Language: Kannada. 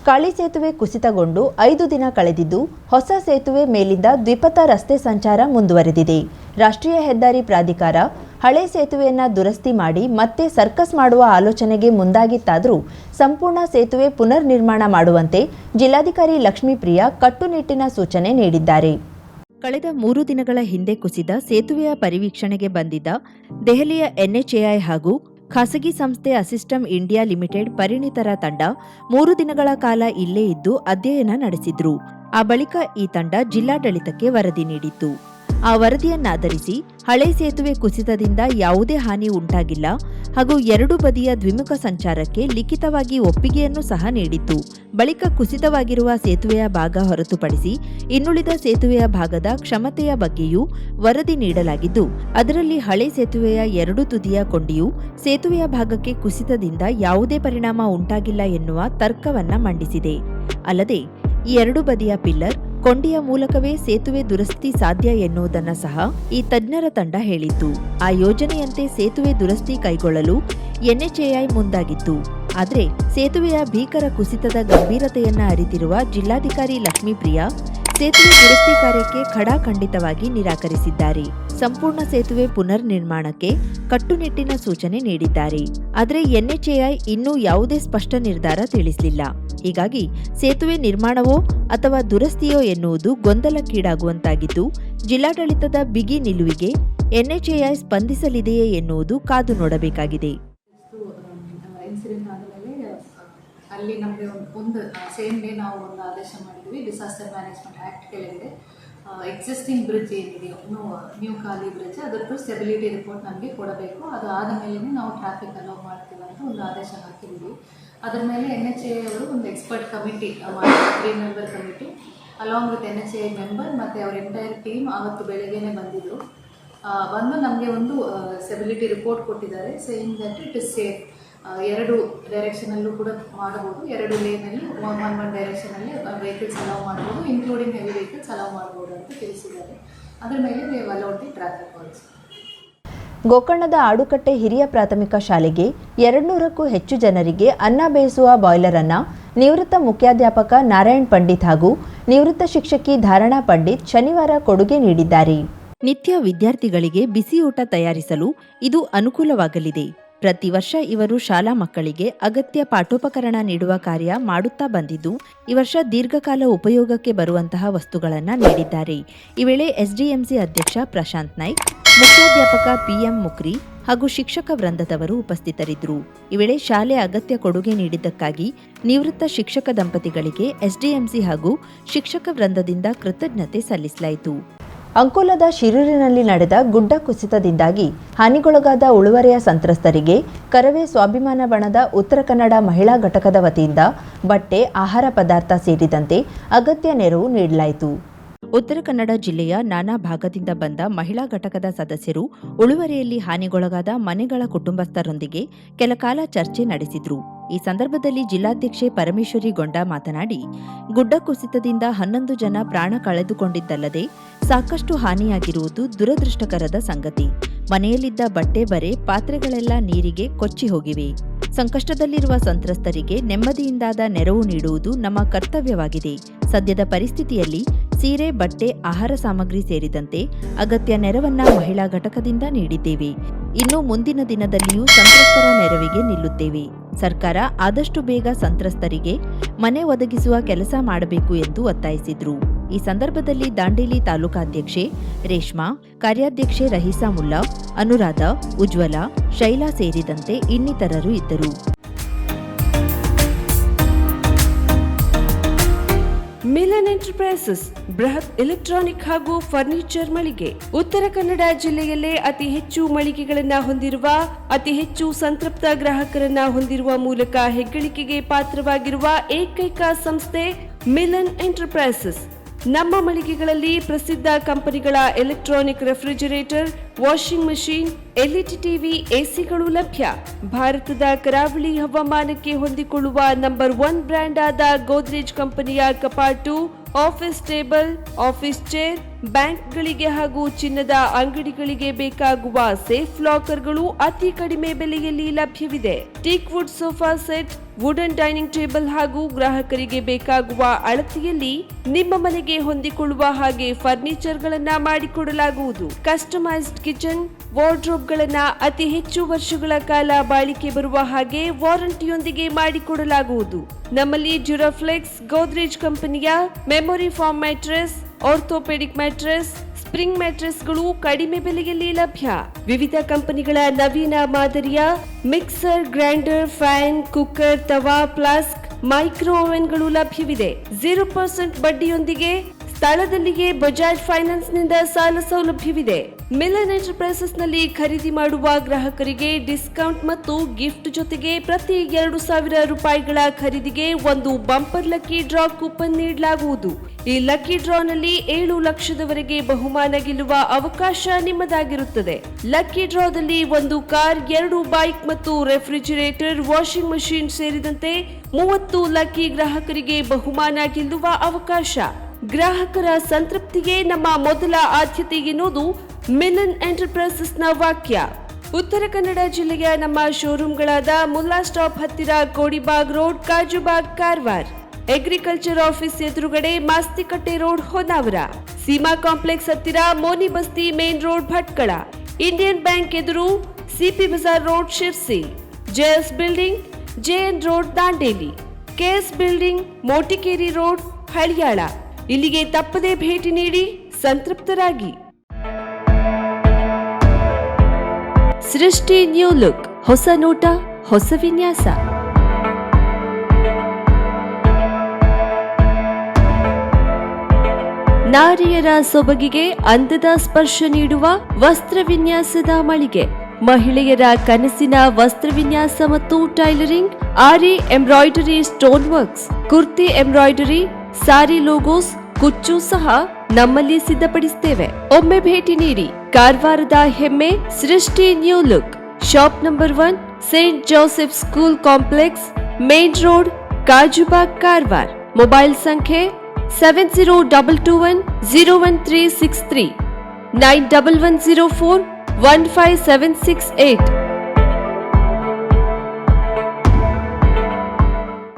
ಕಾಳಿ ಸೇತುವೆ ಕುಸಿತಗೊಂಡು 5 ದಿನ ಕಳೆದಿದ್ದು ಹೊಸ ಸೇತುವೆ ಮೇಲಿಂದ ದ್ವಿಪಥ ರಸ್ತೆ ಸಂಚಾರ ಮುಂದುವರೆದಿದೆ. ರಾಷ್ಟ್ರೀಯ ಹೆದ್ದಾರಿ ಪ್ರಾಧಿಕಾರ ಹಳೆ ಸೇತುವೆಯನ್ನು ದುರಸ್ತಿ ಮಾಡಿ ಮತ್ತೆ ಸರ್ಕಸ್ ಮಾಡುವ ಆಲೋಚನೆಗೆ ಮುಂದಾಗಿತ್ತಾದರೂ ಸಂಪೂರ್ಣ ಸೇತುವೆ ಪುನರ್ ನಿರ್ಮಾಣ ಮಾಡುವಂತೆ ಜಿಲ್ಲಾಧಿಕಾರಿ ಲಕ್ಷ್ಮೀಪ್ರಿಯಾ ಕಟ್ಟುನಿಟ್ಟಿನ ಸೂಚನೆ ನೀಡಿದ್ದಾರೆ. ಕಳೆದ 3 ದಿನಗಳ ಹಿಂದೆ ಕುಸಿದ ಸೇತುವೆಯ ಪರಿವೀಕ್ಷಣೆಗೆ ಬಂದಿದ್ದ ದೆಹಲಿಯ NHAI ಹಾಗೂ ಖಾಸಗಿ ಸಂಸ್ಥೆ ಅಸಿಸ್ಟಮ್ ಇಂಡಿಯಾ ಲಿಮಿಟೆಡ್ ಪರಿಣಿತರ ತಂಡ 3 ದಿನಗಳ ಕಾಲ ಇಲ್ಲೇ ಇದ್ದು ಅಧ್ಯಯನ ನಡೆಸಿದ್ರು. ಆ ಬಳಿಕ ಈ ತಂಡ ಜಿಲ್ಲಾಡಳಿತಕ್ಕೆ ವರದಿ ನೀಡಿತ್ತು. ಆ ವರದಿಯನ್ನಾಧರಿಸಿ ಹಳೆ ಸೇತುವೆ ಕುಸಿತದಿಂದ ಯಾವುದೇ ಹಾನಿ ಉಂಟಾಗಿಲ್ಲ ಹಾಗೂ 2 ಬದಿಯ ದ್ವಿಮುಖ ಸಂಚಾರಕ್ಕೆ ಲಿಖಿತವಾಗಿ ಒಪ್ಪಿಗೆಯನ್ನು ಸಹ ನೀಡಿತ್ತು. ಬಳಿಕ ಕುಸಿತವಾಗಿರುವ ಸೇತುವೆಯ ಭಾಗ ಹೊರತುಪಡಿಸಿ ಇನ್ನುಳಿದ ಸೇತುವೆಯ ಭಾಗದ ಕ್ಷಮತೆಯ ಬಗ್ಗೆಯೂ ವರದಿ ನೀಡಲಾಗಿದ್ದು, ಅದರಲ್ಲಿ ಹಳೆ ಸೇತುವೆಯ 2 ತುದಿಯ ಕೊಂಡಿಯು ಸೇತುವೆಯ ಭಾಗಕ್ಕೆ ಕುಸಿತದಿಂದ ಯಾವುದೇ ಪರಿಣಾಮ ಉಂಟಾಗಿಲ್ಲ ಎನ್ನುವ ತರ್ಕವನ್ನ ಮಂಡಿಸಿದೆ. ಅಲ್ಲದೆ ಈ 2 ಬದಿಯ ಪಿಲ್ಲರ್ ಕೊಂಡಿಯ ಮೂಲಕವೇ ಸೇತುವೆ ದುರಸ್ತಿ ಸಾಧ್ಯ ಎನ್ನುವುದನ್ನು ಸಹ ಈ ತಜ್ಞರ ತಂಡ ಹೇಳಿತ್ತು. ಆ ಯೋಜನೆಯಂತೆ ಸೇತುವೆ ದುರಸ್ತಿ ಕೈಗೊಳ್ಳಲು NHAI ಮುಂದಾಗಿತ್ತು. ಆದರೆ ಸೇತುವೆಯ ಭೀಕರ ಕುಸಿತದ ಗಂಭೀರತೆಯನ್ನ ಅರಿತಿರುವ ಜಿಲ್ಲಾಧಿಕಾರಿ ಲಕ್ಷ್ಮೀಪ್ರಿಯಾ ಸೇತುವೆ ದುರಸ್ತಿ ಕಾರ್ಯಕ್ಕೆ ಖಡಾಖಂಡಿತವಾಗಿ ನಿರಾಕರಿಸಿದ್ದಾರೆ. ಸಂಪೂರ್ಣ ಸೇತುವೆ ಪುನರ್ ನಿರ್ಮಾಣಕ್ಕೆ ಕಟ್ಟುನಿಟ್ಟಿನ ಸೂಚನೆ ನೀಡಿದ್ದಾರೆ. ಆದರೆ NHAI ಇನ್ನೂ ಯಾವುದೇ ಸ್ಪಷ್ಟ ನಿರ್ಧಾರ ತಿಳಿಸಲಿಲ್ಲ. ಹೀಗಾಗಿ ಸೇತುವೆ ನಿರ್ಮಾಣವೋ ಅಥವಾ ದುರಸ್ತಿಯೋ ಎನ್ನುವುದು ಗೊಂದಲಕ್ಕೀಡಾಗುವಂತಾಗಿದ್ದು, ಜಿಲ್ಲಾಡಳಿತದ ಬಿಗಿ ನಿಲುವಿಗೆ NHAI ಸ್ಪಂದಿಸಲಿದೆಯೇ ಎನ್ನುವುದು ಕಾದು ನೋಡಬೇಕಾಗಿದೆ. ಇನ್ಸಿಡೆಂಟ್ ಆದಮೇಲೆ ಅಲ್ಲಿ ನಮಗೆ ಒಂದು ಸೇಮ್ ಡೇ ನಾವು ಒಂದು ಆದೇಶ ಮಾಡಿದ್ವಿ. ಡಿಸಾಸ್ಟರ್ ಮ್ಯಾನೇಜ್ಮೆಂಟ್ ಆ್ಯಕ್ಟ್ ಕೆಳಗಡೆ ಎಕ್ಸಿಸ್ಟಿಂಗ್ ಬ್ರಿಡ್ಜ್ ಏನಿದೆಯೋ ನ್ಯೂ ಖಾಲಿ ಬ್ರಿಡ್ಜ್ ಅದರದ್ದು ಸ್ಟೆಬಿಲಿಟಿ ರಿಪೋರ್ಟ್ ನಮಗೆ ಕೊಡಬೇಕು. ಅದು ಆದ ಮೇಲೆ ನಾವು ಟ್ರಾಫಿಕ್ ಅಲೋ ಮಾಡ್ತೀವಿ ಅಂತ ಒಂದು ಆದೇಶ ಹಾಕಿದ್ದೀವಿ. ಅದರ ಮೇಲೆ NHAI ಅವರು ಒಂದು expert committee 3 member committee along with NHAI member ಮತ್ತು ಅವ್ರ ಎಂಟೈರ್ ಟೀಮ್ ಆವತ್ತು ಬೆಳಗ್ಗೆನೇ ಬಂದಿದ್ದರು. ಬಂದು ನಮಗೆ ಒಂದು ಸ್ಟೆಬಿಲಿಟಿ ರಿಪೋರ್ಟ್ ಕೊಟ್ಟಿದ್ದಾರೆ. Saying that it is safe. 2 ಡೈರೆಕ್ಷನಲ್ಲೂ ಕೂಡ ಮಾಡಬಹುದು. 2 ಲೇನಲ್ಲಿ ಒನ್ ಡೈರೆಕ್ಷನಲ್ಲಿ ವೆಹಿಕಲ್ಸ್ ಅಲೌ ಮಾಡ್ಬೋದು, ಇನ್ಕ್ಲೂಡಿಂಗ್ ಹೆವಿ ವೆಹಿಕಲ್ಸ್ ಅಲೌ ಮಾಡ್ಬೋದು ಅಂತ ತಿಳಿಸಿದ್ದಾರೆ. ಅದರ ಮೇಲೆ we've allowed the traffic also. ಗೋಕರ್ಣದ ಆಡುಕಟ್ಟೆ ಹಿರಿಯ ಪ್ರಾಥಮಿಕ ಶಾಲೆಗೆ 200ಕ್ಕೂ ಹೆಚ್ಚು ಜನರಿಗೆ ಅನ್ನ ಬೇಯಿಸುವ ಬಾಯ್ಲರ್ ಅನ್ನು ನಿವೃತ್ತ ಮುಖ್ಯಾಧ್ಯಾಪಕ ನಾರಾಯಣ್ ಪಂಡಿತ್ ಹಾಗೂ ನಿವೃತ್ತ ಶಿಕ್ಷಕಿ ಧಾರಣಾ ಪಂಡಿತ್ ಶನಿವಾರ ಕೊಡುಗೆ ನೀಡಿದ್ದಾರೆ. ನಿತ್ಯ ವಿದ್ಯಾರ್ಥಿಗಳಿಗೆ ಬಿಸಿಯೂಟ ತಯಾರಿಸಲು ಇದು ಅನುಕೂಲವಾಗಲಿದೆ. ಪ್ರತಿ ವರ್ಷ ಇವರು ಶಾಲಾ ಮಕ್ಕಳಿಗೆ ಅಗತ್ಯ ಪಾಠೋಪಕರಣ ನೀಡುವ ಕಾರ್ಯ ಮಾಡುತ್ತಾ ಬಂದಿದ್ದು, ಈ ವರ್ಷ ದೀರ್ಘಕಾಲ ಉಪಯೋಗಕ್ಕೆ ಬರುವಂತಹ ವಸ್ತುಗಳನ್ನು ನೀಡಿದ್ದಾರೆ. ಈ ವೇಳೆ SDMC ಅಧ್ಯಕ್ಷ ಪ್ರಶಾಂತ್ ನಾಯ್ಕ್, ಮುಖ್ಯಾಧ್ಯಾಪಕ PM ಮುಕ್ರಿ ಹಾಗೂ ಶಿಕ್ಷಕ ವೃಂದದವರು ಉಪಸ್ಥಿತರಿದ್ದರು. ಈ ವೇಳೆ ಶಾಲೆ ಅಗತ್ಯ ಕೊಡುಗೆ ನೀಡಿದ್ದಕ್ಕಾಗಿ ನಿವೃತ್ತ ಶಿಕ್ಷಕ ದಂಪತಿಗಳಿಗೆ SDMC ಹಾಗೂ ಶಿಕ್ಷಕ ವೃಂದದಿಂದ ಕೃತಜ್ಞತೆ ಸಲ್ಲಿಸಲಾಯಿತು. ಅಂಕೋಲದ ಶಿರೂರಿನಲ್ಲಿ ನಡೆದ ಗುಡ್ಡ ಕುಸಿತದಿಂದಾಗಿ ಹಾನಿಗೊಳಗಾದ ಉಳುವರೆಯ ಸಂತ್ರಸ್ತರಿಗೆ ಕರವೇ ಸ್ವಾಭಿಮಾನ ಬಣದ ಉತ್ತರ ಕನ್ನಡ ಮಹಿಳಾ ಘಟಕದ ವತಿಯಿಂದ ಬಟ್ಟೆ, ಆಹಾರ ಪದಾರ್ಥ ಸೇರಿದಂತೆ ಅಗತ್ಯ ನೆರವು ನೀಡಲಾಯಿತು. ಉತ್ತರ ಕನ್ನಡ ಜಿಲ್ಲೆಯ ನಾನಾ ಭಾಗದಿಂದ ಬಂದ ಮಹಿಳಾ ಘಟಕದ ಸದಸ್ಯರು ಉಳುವರೆಯಲ್ಲಿ ಹಾನಿಗೊಳಗಾದ ಮನೆಗಳ ಕುಟುಂಬಸ್ಥರೊಂದಿಗೆ ಕೆಲಕಾಲ ಚರ್ಚೆ ನಡೆಸಿದ್ರು. ಈ ಸಂದರ್ಭದಲ್ಲಿ ಜಿಲ್ಲಾಧ್ಯಕ್ಷೆ ಪರಮೇಶ್ವರಿ ಗೊಂಡ ಮಾತನಾಡಿ, ಗುಡ್ಡ ಕುಸಿತದಿಂದ 11 ಜನ ಪ್ರಾಣ ಕಳೆದುಕೊಂಡಿದ್ದಲ್ಲದೆ ಸಾಕಷ್ಟು ಹಾನಿಯಾಗಿರುವುದು ದುರದೃಷ್ಟಕರದ ಸಂಗತಿ. ಮನೆಯಲ್ಲಿದ್ದ ಬಟ್ಟೆ, ಬರೆ, ಪಾತ್ರೆಗಳೆಲ್ಲ ನೀರಿಗೆ ಕೊಚ್ಚಿ ಹೋಗಿವೆ. ಸಂಕಷ್ಟದಲ್ಲಿರುವ ಸಂತ್ರಸ್ತರಿಗೆ ನೆಮ್ಮದಿಯಿಂದಾದ ನೆರವು ನೀಡುವುದು ನಮ್ಮ ಕರ್ತವ್ಯವಾಗಿದೆ. ಸದ್ಯದ ಪರಿಸ್ಥಿತಿಯಲ್ಲಿ ಸೀರೆ, ಬಟ್ಟೆ, ಆಹಾರ ಸಾಮಗ್ರಿ ಸೇರಿದಂತೆ ಅಗತ್ಯ ನೆರವನ್ನ ಮಹಿಳಾ ಘಟಕದಿಂದ ನೀಡಿದ್ದೇವೆ. ಇನ್ನು ಮುಂದಿನ ದಿನದಲ್ಲಿಯೂ ಸಂತ್ರಸ್ತರ ನೆರವಿಗೆ ನಿಲ್ಲುತ್ತೇವೆ. ಸರ್ಕಾರ ಆದಷ್ಟು ಬೇಗ ಸಂತ್ರಸ್ತರಿಗೆ ಮನೆ ಒದಗಿಸುವ ಕೆಲಸ ಮಾಡಬೇಕು ಎಂದು ಒತ್ತಾಯಿಸಿದ್ರು. ಈ ಸಂದರ್ಭದಲ್ಲಿ ದಾಂಡೇಲಿ ತಾಲೂಕಾಧ್ಯಕ್ಷೆ ರೇಷ್ಮಾ, ಕಾರ್ಯಾಧ್ಯಕ್ಷೆ ರಹೀಸಾ ಮುಲ್ಲಾ, ಅನುರಾಧ, ಉಜ್ವಲ, ಶೈಲಾ ಸೇರಿದಂತೆ ಇನ್ನಿತರರು ಇದ್ದರು. ಮಿಲನ್ ಎಂಟರ್ಪ್ರೈಸಸ್ ಬೃಹತ್ ಎಲೆಕ್ಟ್ರಾನಿಕ್ ಹಾಗೂ ಫರ್ನಿಚರ್ ಮಳಿಗೆ. ಉತ್ತರ ಕನ್ನಡ ಜಿಲ್ಲೆಯಲ್ಲೇ ಅತಿ ಹೆಚ್ಚು ಮಳಿಗೆಗಳನ್ನು ಹೊಂದಿರುವ, ಅತಿ ಹೆಚ್ಚು ಸಂತೃಪ್ತ ಗ್ರಾಹಕರನ್ನ ಹೊಂದಿರುವ ಮೂಲಕ ಹೆಗ್ಗಳಿಕೆಗೆ ಪಾತ್ರವಾಗಿರುವ ಏಕೈಕ ಸಂಸ್ಥೆ ಮಿಲನ್ ಎಂಟರ್ಪ್ರೈಸಸ್. ನಮ್ಮ ಮಳಿಗೆಗಳಲ್ಲಿ ಪ್ರಸಿದ್ಧ ಕಂಪನಿಗಳ electronic refrigerator, washing machine, LED TV, ACಗಳು ಲಭ್ಯ. ಭಾರತದ ಕರಾವಳಿ ಹವಾಮಾನಕ್ಕೆ ಹೊಂದಿಕೊಳ್ಳುವ ನಂಬರ್ 1 ಬ್ರ್ಯಾಂಡ್ ಆದ ಗೋದ್ರೇಜ್ ಕಂಪನಿಯ ಕಪಾಟು, ಆಫೀಸ್ ಟೇಬಲ್, ಆಫೀಸ್ ಚೇರ್, ಬ್ಯಾಂಕ್ಗಳಿಗೆ ಹಾಗೂ ಚಿನ್ನದ ಅಂಗಡಿಗಳಿಗೆ ಬೇಕಾಗುವ ಸೇಫ್ ಲಾಕರ್ಗಳು ಅತಿ ಕಡಿಮೆ ಬೆಲೆಯಲ್ಲಿ ಲಭ್ಯವಿದೆ. Teak wood sofa set, wooden dining table ಹಾಗೂ ಗ್ರಾಹಕರಿಗೆ ಬೇಕಾಗುವ ಅಳತೆಯಲ್ಲಿ ನಿಮ್ಮ ಮನೆಗೆ ಹೊಂದಿಕೊಳ್ಳುವ ಹಾಗೆ ಫರ್ನಿಚರ್ಗಳನ್ನ ಮಾಡಿಕೊಡಲಾಗುವುದು. ಕಸ್ಟಮೈಸ್ಡ್ ಕಿಚನ್ ವಾರ್ಡ್ರೋಬ್ಗಳನ್ನ ಅತಿ ಹೆಚ್ಚು ವರ್ಷಗಳ ಕಾಲ ಬಾಳಿಕೆ ಬರುವ ಹಾಗೆ ವಾರಂಟಿಯೊಂದಿಗೆ ಮಾಡಿಕೊಡಲಾಗುವುದು. ನಮ್ಮಲ್ಲಿ ಡ್ಯೂರಾಫ್ಲೆಕ್ಸ್, ಗೋದ್ರೇಜ್ ಕಂಪನಿಯ memory foam mattress, orthopaedic mattress, spring ಮ್ಯಾಟ್ರೆಸ್ಗಳು ಕಡಿಮೆ ಬೆಲೆಯಲ್ಲಿ ಲಭ್ಯ. ವಿವಿಧ ಕಂಪನಿಗಳ ನವೀನ ಮಾದರಿಯ ಮಿಕ್ಸರ್, ಗ್ರೈಂಡರ್, ಫ್ಯಾನ್, ಕುಕ್ಕರ್, ತವಾ, ಫ್ಲಾಸ್ಕ್, ಮೈಕ್ರೋ ಓವೆನ್ಗಳು ಲಭ್ಯವಿದೆ. 0% ಬಡ್ಡಿಯೊಂದಿಗೆ ಸ್ಥಳದಲ್ಲಿಯೇ ಬಜಾಜ್ ಫೈನಾನ್ಸ್ ನಿಂದ ಸಾಲ ಸೌಲಭ್ಯವಿದೆ. ಮಿಲನ್ ಎಂಟರ್ಪ್ರೈಸಸ್ ನಲ್ಲಿ ಖರೀದಿ ಮಾಡುವ ಗ್ರಾಹಕರಿಗೆ ಡಿಸ್ಕೌಂಟ್ ಮತ್ತು ಗಿಫ್ಟ್ ಜೊತೆಗೆ ಪ್ರತಿ 2,000 ರೂಪಾಯಿಗಳ ಖರೀದಿಗೆ ಒಂದು ಬಂಪರ್ ಲಕ್ಕಿ ಡ್ರಾ ಕೂಪನ್ ನೀಡಲಾಗುವುದು. ಈ ಲಕ್ಕಿ ಡ್ರಾನಲ್ಲಿ 7 ಲಕ್ಷದವರೆಗೆ ಬಹುಮಾನ ಗೆಲ್ಲುವ ಅವಕಾಶ ನಿಮ್ಮದಾಗಿರುತ್ತದೆ. ಲಕ್ಕಿ ಡ್ರಾದಲ್ಲಿ 1 ಕಾರ್, 2 ಬೈಕ್ ಮತ್ತು ರೆಫ್ರಿಜಿರೇಟರ್, ವಾಷಿಂಗ್ ಮಷೀನ್ ಸೇರಿದಂತೆ 30 ಲಕ್ಕಿ ಗ್ರಾಹಕರಿಗೆ ಬಹುಮಾನ ಗೆಲ್ಲುವ ಅವಕಾಶ. ಗ್ರಾಹಕರ ಸಂತೃಪ್ತಿಗೆ ನಮ್ಮ ಮೊದಲ ಆದ್ಯತೆ ಎನ್ನುವುದು ಮಿಲನ್ ಎಂಟರ್ಪ್ರೈಸಸ್ನ ವಾಕ್ಯ. ಉತ್ತರ ಕನ್ನಡ ಜಿಲ್ಲೆಯ ನಮ್ಮ ಶೋರೂಮ್ಗಳಾದ ಮುಲ್ಲಾ ಸ್ಟಾಪ್ ಹತ್ತಿರ Kodibag road, Kajubag, Karwar, agriculture office ಎದುರುಗಡೆ ಮಾಸ್ತಿಕಟ್ಟೆ ರೋಡ್, ಹೊನ್ನಾವರ, ಸೀಮಾ ಕಾಂಪ್ಲೆಕ್ಸ್ ಹತ್ತಿರ Moni Basti main road, Bhatkal, Indian Bank ಎದುರು CP Bazar road, Sirsi, JS building, JN road, Dandeli, KS building, Motikeri road, Haliyal. ಇಲ್ಲಿಗೆ ತಪ್ಪದೇ ಭೇಟಿ ನೀಡಿ ಸಂತೃಪ್ತರಾಗಿ. ಸೃಷ್ಟಿ ನ್ಯೂ ಲುಕ್, ಹೊಸ ನೋಟ, ಹೊಸ ವಿನ್ಯಾಸ. ನಾರಿಯರ ಸೊಬಗಿಗೆ ಅಂದದ ಸ್ಪರ್ಶ ನೀಡುವ ವಸ್ತ್ರ ವಿನ್ಯಾಸದ ಮಳಿಗೆ. ಮಹಿಳೆಯರ ಕನಸಿನ ವಸ್ತ್ರ ವಿನ್ಯಾಸ ಮತ್ತು tailoring, aari embroidery, stone works, kurti embroidery, sari logos, ಕುಚ್ಚು ಸಹ ನಮ್ಮಲ್ಲಿ ಸಿದ್ಧಪಡಿಸುತ್ತೇವೆ. ಒಮ್ಮೆ ಭೇಟಿ ನೀಡಿ. ಕಾರವಾರದ ಹೆಮ್ಮೆ ಸೃಷ್ಟಿ new look. Shop number 1, Saint Joseph school complex, main road, Kajubag, Karwar. Mobile ಸಂಖ್ಯೆ 7022101363, 9110415768.